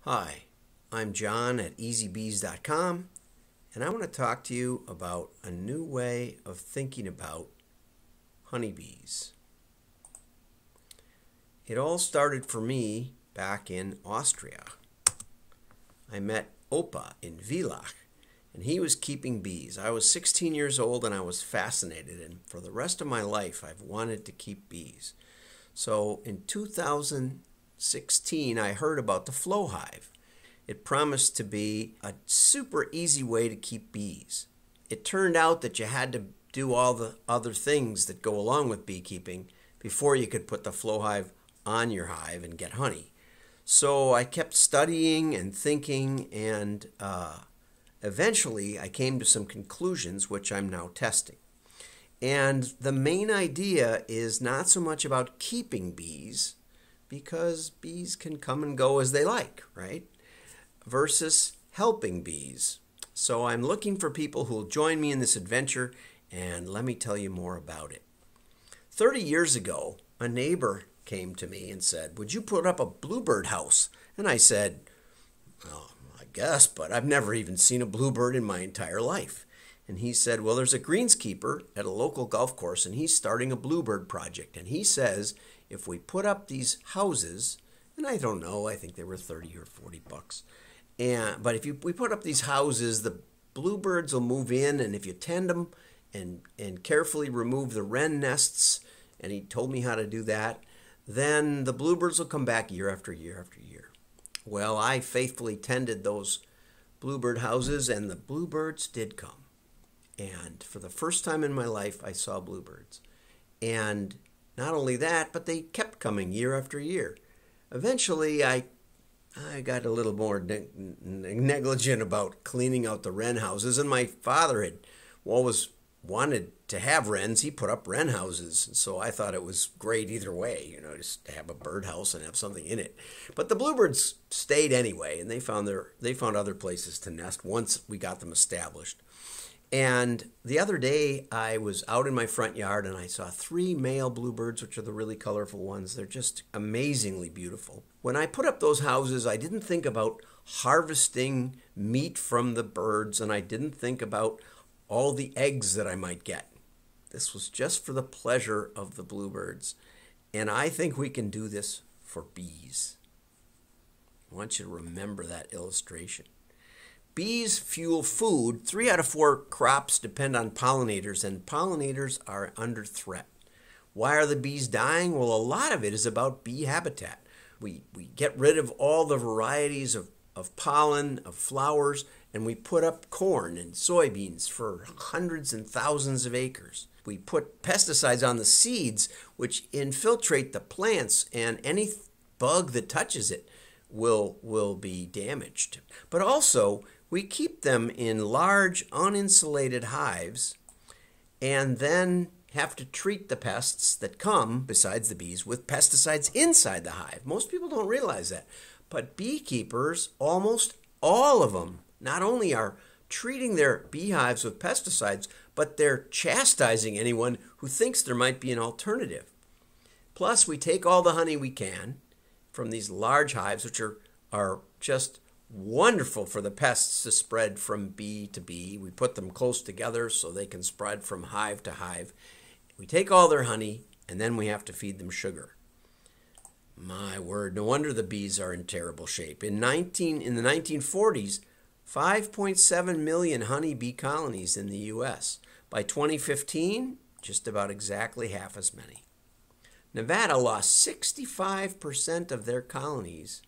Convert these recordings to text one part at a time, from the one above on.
Hi, I'm John at easybees.com, and I want to talk to you about a new way of thinking about honeybees. It all started for me back in Austria. I met Opa in Villach, and he was keeping bees. I was 16 years old and I was fascinated, and for the rest of my life I've wanted to keep bees. So in 2016, I heard about the flow hive. It promised to be a super easy way to keep bees. It turned out that you had to do all the other things that go along with beekeeping before you could put the flow hive on your hive and get honey. So I kept studying and thinking, and eventually I came to some conclusions which I'm now testing. And the main idea is not so much about keeping bees, because bees can come and go as they like, right? Versus helping bees. So I'm looking for people who will join me in this adventure, and let me tell you more about it. 30 years ago, a neighbor came to me and said, "Would you put up a bluebird house?" And I said, "Well, I guess, but I've never even seen a bluebird in my entire life." And he said, "Well, there's a greenskeeper at a local golf course, and he's starting a bluebird project. And he says if we put up these houses," and I don't know, I think they were 30 or 40 bucks. But if we put up these houses, the bluebirds will move in, and if you tend them and carefully remove the wren nests, and he told me how to do that, then the bluebirds will come back year after year after year. Well, I faithfully tended those bluebird houses, and the bluebirds did come. And for the first time in my life, I saw bluebirds. And not only that, but they kept coming year after year. Eventually, I got a little more negligent about cleaning out the wren houses, and my father had always wanted to have wrens. He put up wren houses, and so I thought it was great either way, just to have a birdhouse and have something in it. But the bluebirds stayed anyway, and they found other places to nest once we got them established. And the other day, I was out in my front yard and I saw 3 male bluebirds, which are the really colorful ones. They're just amazingly beautiful. When I put up those houses, I didn't think about harvesting meat from the birds, and I didn't think about all the eggs that I might get. This was just for the pleasure of the bluebirds. And I think we can do this for bees. I want you to remember that illustration. Bees fuel food. 3 out of 4 crops depend on pollinators, and pollinators are under threat. Why are the bees dying? Well, a lot of it is about bee habitat. We get rid of all the varieties of pollen, of flowers, and we put up corn and soybeans for hundreds and thousands of acres. We put pesticides on the seeds, which infiltrate the plants, and any bug that touches it will be damaged. But also, we keep them in large, uninsulated hives, and then have to treat the pests that come, besides the bees, with pesticides inside the hive. Most people don't realize that. But beekeepers, almost all of them, not only are treating their beehives with pesticides, but they're chastising anyone who thinks there might be an alternative. Plus, we take all the honey we can from these large hives, which are just wonderful for the pests to spread from bee to bee. We put them close together so they can spread from hive to hive. We take all their honey, and then we have to feed them sugar. My word, no wonder the bees are in terrible shape. In the 1940s, 5.7 million honeybee colonies in the U.S. By 2015, just about exactly half as many. Nevada lost 65% of their colonies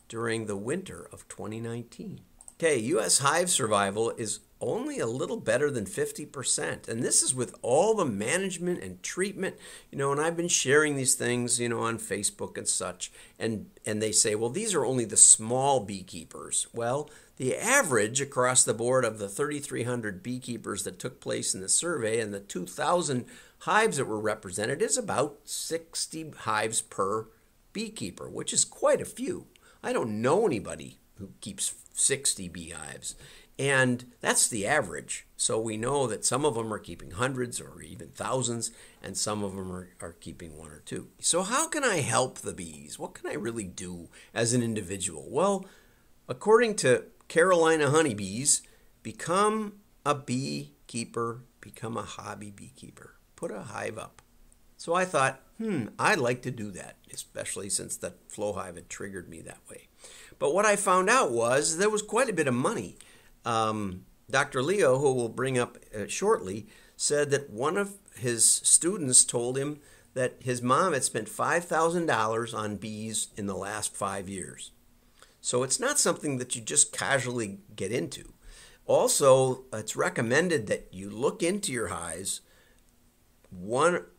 during the winter of 2019. Okay, U.S. hive survival is only a little better than 50%. And this is with all the management and treatment, and I've been sharing these things, on Facebook and such. And they say, well, these are only the small beekeepers. Well, the average across the board of the 3,300 beekeepers that took place in the survey and the 2,000 hives that were represented is about 60 hives per beekeeper, which is quite a few. I don't know anybody who keeps 60 beehives. And that's the average. So we know that some of them are keeping hundreds or even thousands, and some of them are keeping 1 or 2. So how can I help the bees? What can I really do as an individual? Well, According to Carolina honeybees, become a beekeeper, become a hobby beekeeper. Put a hive up. So I thought, I'd like to do that, especially since that flow hive had triggered me that way. But what I found out was there was quite a bit of money. Dr. Leo, who we'll bring up shortly, said that one of his students told him that his mom had spent $5,000 on bees in the last 5 years. So it's not something that you just casually get into. Also, it's recommended that you look into your hives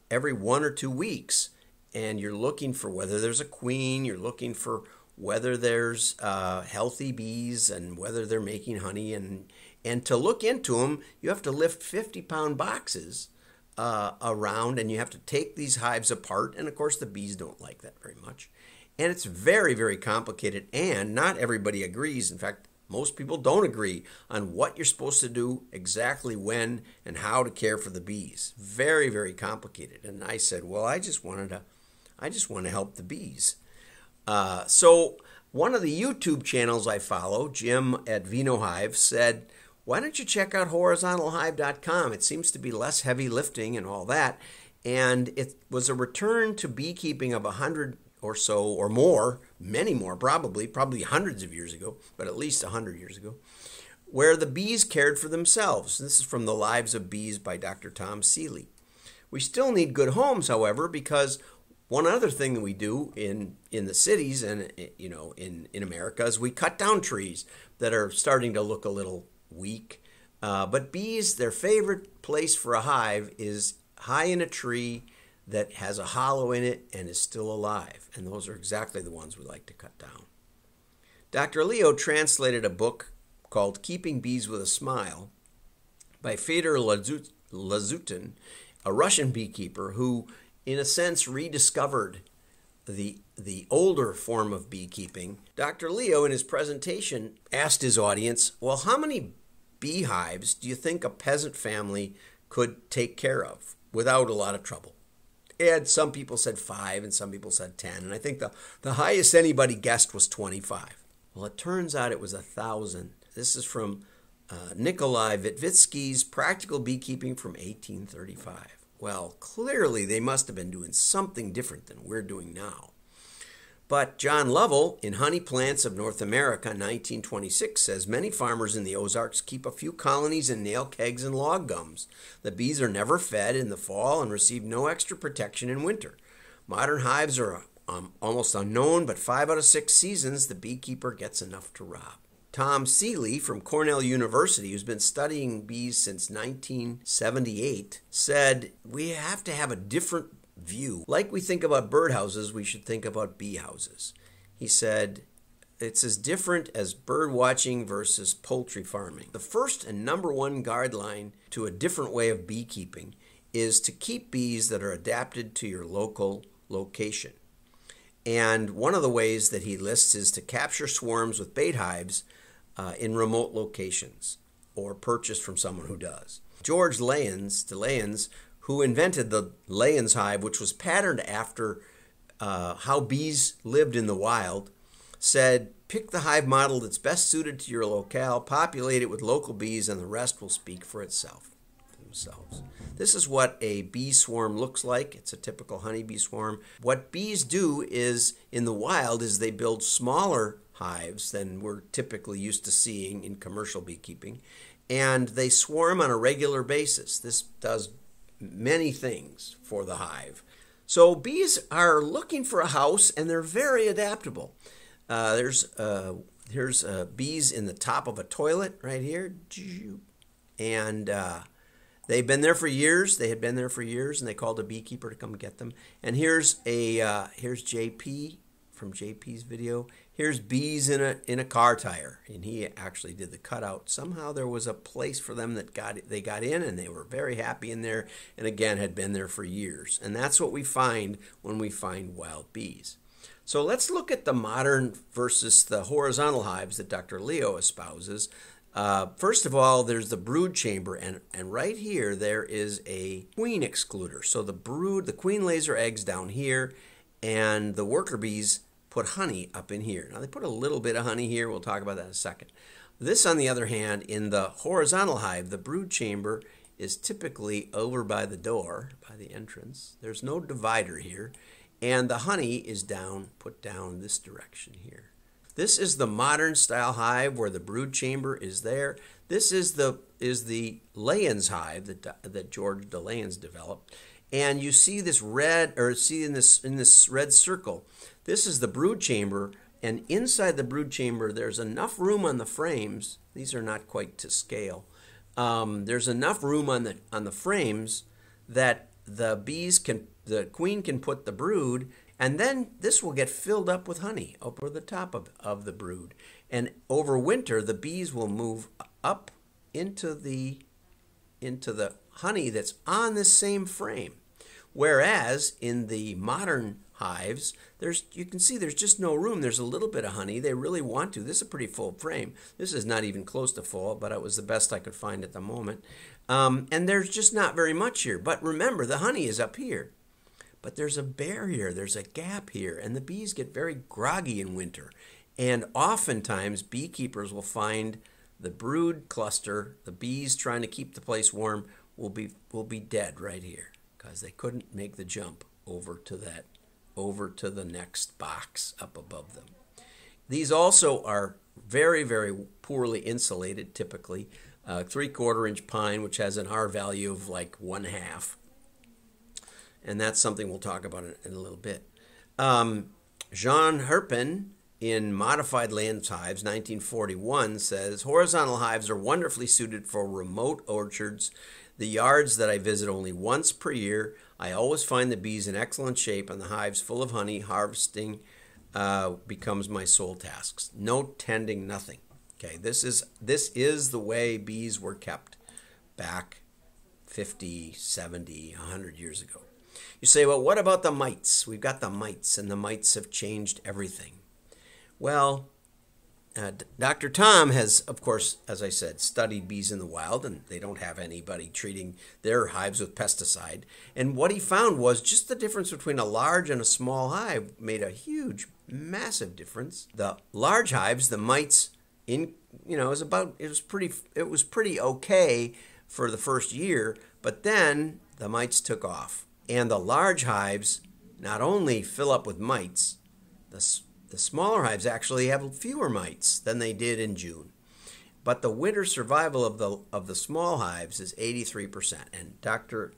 every 1 or 2 weeks, and you're looking for whether there's a queen, you're looking for whether there's healthy bees and whether they're making honey. And to look into them, you have to lift 50-pound boxes around, and you have to take these hives apart. And of course, the bees don't like that very much. And it's very, very complicated, and not everybody agrees. In fact, most people don't agree on what you're supposed to do, exactly when, and how to care for the bees. Very, very complicated. And I said, well, I just want to help the bees. So one of the YouTube channels I follow, Jim at Vino Hive, said, why don't you check out horizontalhive.com? It seems to be less heavy lifting and all that. And it was a return to beekeeping of 100 or so, or more, many more probably hundreds of years ago, but at least 100 years ago, where the bees cared for themselves. This is from The Lives of Bees by Dr. Tom Seeley. We still need good homes, however, because one other thing that we do in the cities and in America is we cut down trees that are starting to look a little weak. But bees, their favorite place for a hive is high in a tree that has a hollow in it and is still alive. And those are exactly the ones we like to cut down. Dr. Leo translated a book called Keeping Bees with a Smile by Fedor Lazutin, a Russian beekeeper who, in a sense, rediscovered the older form of beekeeping. Dr. Leo, in his presentation, asked his audience, well, how many beehives do you think a peasant family could take care of without a lot of trouble? And some people said 5 and some people said 10. And I think the highest anybody guessed was 25. Well, it turns out it was 1,000. This is from Nikolai Vitvitsky's Practical Beekeeping from 1835. Well, clearly they must have been doing something different than we're doing now. But John Lovell, in Honey Plants of North America, 1926, says many farmers in the Ozarks keep a few colonies in nail kegs and log gums. The bees are never fed in the fall and receive no extra protection in winter. Modern hives are almost unknown, but 5 out of 6 seasons the beekeeper gets enough to rob. Tom Seeley from Cornell University, who's been studying bees since 1978, said we have to have a different view. Like we think about birdhouses, we should think about bee houses. He said it's as different as bird watching versus poultry farming. The first and number one guideline to a different way of beekeeping is to keep bees that are adapted to your local location. And one of the ways that he lists is to capture swarms with bait hives in remote locations or purchased from someone who does. George DeLayens, who invented the Layens hive, which was patterned after how bees lived in the wild, said, pick the hive model that's best suited to your locale, populate it with local bees, and the rest will speak for themselves. This is what a bee swarm looks like. It's a typical honeybee swarm. What bees do is, in the wild, is they build smaller hives than we're typically used to seeing in commercial beekeeping, and they swarm on a regular basis. This does many things for the hive. So bees are looking for a house, and they're very adaptable. Here's bees in the top of a toilet right here, and they've been there for years. They had been there for years, and they called a beekeeper to come get them. And here's JP from JP's video. Here's bees in a car tire, and he actually did the cutout. Somehow there was a place for them that they got in, and they were very happy in there, and again had been there for years. And that's what we find when we find wild bees. So let's look at the modern versus the horizontal hives that Dr. Leo espouses. First of all, there's the brood chamber, and right here there is a queen excluder. So the queen lays her eggs down here, and the worker bees put honey up in here. Now they put a little bit of honey here. We'll talk about that in a second. This, on the other hand, in the horizontal hive, the brood chamber is typically over by the door, by the entrance. There's no divider here, and the honey is put down this direction here. This is the modern style hive where the brood chamber is there. This is the Layens hive that George de Layens developed, and you see this red, or see in this red circle. This is the brood chamber, and inside the brood chamber, there's enough room on the frames. These are not quite to scale. There's enough room on the frames that the queen can put the brood, and then this will get filled up with honey over the top of the brood. And over winter, the bees will move up into the honey that's on this same frame. Whereas in the modern hives, you can see there's just no room. There's a little bit of honey. They really want to. This is a pretty full frame. This is not even close to full, but it was the best I could find at the moment. And there's just not very much here. But remember, the honey is up here. But there's a barrier. There's a gap here. And the bees get very groggy in winter. And oftentimes, beekeepers will find the brood cluster, the bees trying to keep the place warm, will be dead right here because they couldn't make the jump over to the next box up above them. These also are very, very poorly insulated, typically. 3/4 inch pine, which has an R value of like 1/2. And that's something we'll talk about in a little bit. Jean Herpin, in Modified Lands Hives, 1941, says, horizontal hives are wonderfully suited for remote orchards. The yards that I visit only once per year, I always find the bees in excellent shape and the hives full of honey. Harvesting becomes my sole tasks. No tending, nothing. Okay, this is the way bees were kept back 50, 70, 100 years ago. You say, well, what about the mites? We've got the mites, and the mites have changed everything. Well, Dr. Tom has, of course, as I said, studied bees in the wild, and they don't have anybody treating their hives with pesticide. And what he found was just the difference between a large and a small hive made a huge, massive difference. The large hives, the mites, it was pretty okay for the first year, but then the mites took off. And the large hives not only fill up with mites, the smaller hives actually have fewer mites than they did in June. But the winter survival of the small hives is 83%. And Dr.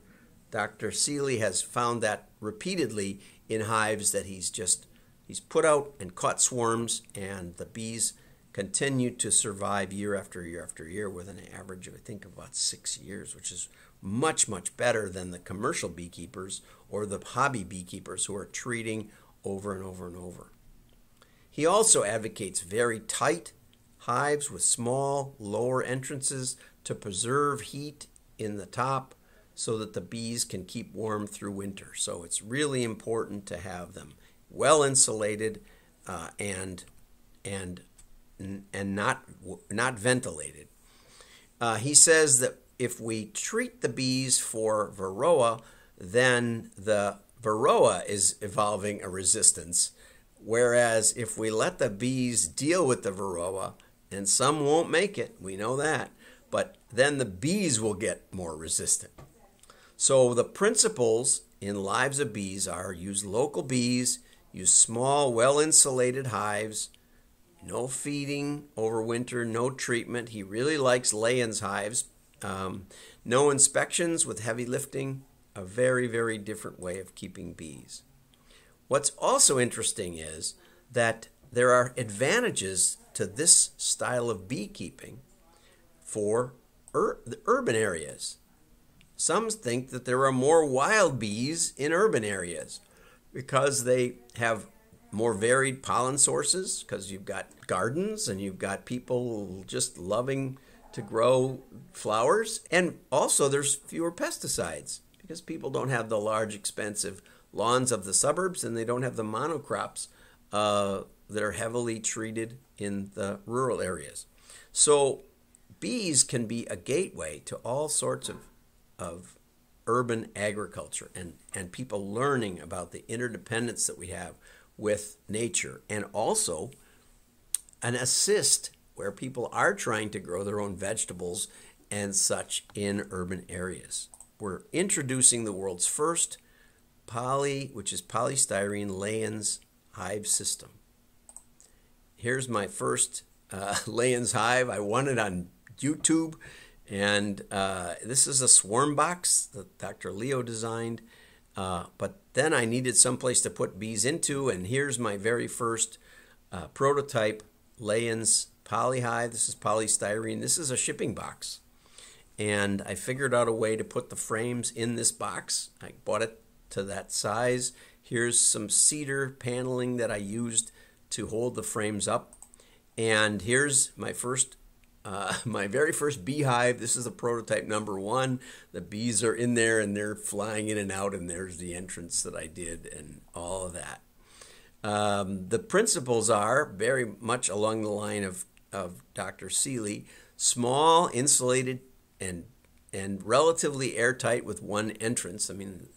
Seeley has found that repeatedly in hives that he's put out and caught swarms, and the bees continue to survive year after year after year with an average of, I think, about 6 years, which is much, much better than the commercial beekeepers or the hobby beekeepers who are treating over and over and over. He also advocates very tight hives with small lower entrances to preserve heat in the top so that the bees can keep warm through winter. So it's really important to have them well insulated and not ventilated. He says that if we treat the bees for varroa, then the varroa is evolving a resistance. Whereas if we let the bees deal with the varroa, and some won't make it, we know that, but then the bees will get more resistant. So the principles in Lives of Bees are use local bees, use small, well-insulated hives, no feeding over winter, no treatment. He really likes Layens hives. No inspections with heavy lifting, a very, very different way of keeping bees. What's also interesting is that there are advantages to this style of beekeeping for the urban areas. Some think that there are more wild bees in urban areas because they have more varied pollen sources, because you've got gardens and you've got people just loving to grow flowers. And also there's fewer pesticides because people don't have the large, expensive lawns of the suburbs, and they don't have the monocrops that are heavily treated in the rural areas. So bees can be a gateway to all sorts of urban agriculture and people learning about the interdependence that we have with nature, and also an assist where people are trying to grow their own vegetables and such in urban areas. We're introducing the world's first which is polystyrene Layens hive system. Here's my first Layens hive. I won it on YouTube, and this is a swarm box that Dr. Leo designed, but then I needed someplace to put bees into, and here's my very first prototype Layens polyhive. This is polystyrene. This is a shipping box, and I figured out a way to put the frames in this box. I bought it to that size. Here's some cedar paneling that I used to hold the frames up, and here's my very first beehive. This is a prototype number 1. The bees are in there and they're flying in and out, and there's the entrance that I did and all of that. The principles are very much along the line of Dr. Seeley: small, insulated, and relatively airtight with one entrance. I mean,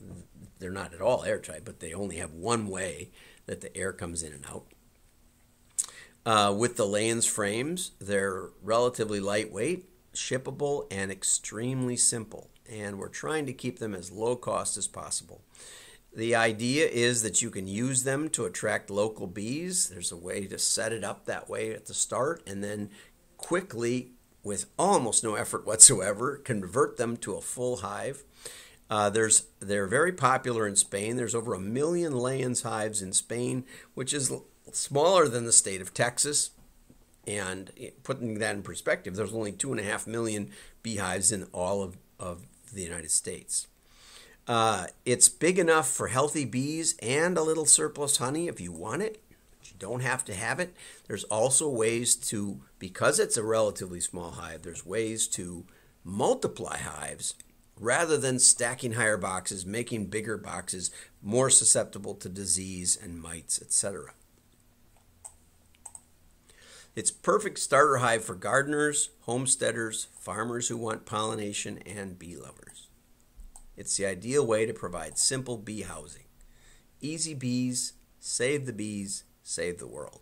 they're not at all airtight, but they only have one way that the air comes in and out. With the Layens frames, they're relatively lightweight, shippable, and extremely simple. And we're trying to keep them as low cost as possible. The idea is that you can use them to attract local bees. There's a way to set it up that way at the start, and then quickly, with almost no effort whatsoever, convert them to a full hive. They're very popular in Spain. There's over 1 million Layens hives in Spain, which is smaller than the state of Texas. And putting that in perspective, there's only 2.5 million beehives in all of the United States. It's big enough for healthy bees and a little surplus honey if you want it. But you don't have to have it. There's also ways to, because it's a relatively small hive, there's ways to multiply hives rather than stacking higher boxes, making bigger boxes more susceptible to disease and mites, etc. It's perfect starter hive for gardeners, homesteaders, farmers who want pollination, and bee lovers. It's the ideal way to provide simple bee housing. Easy bees, save the world.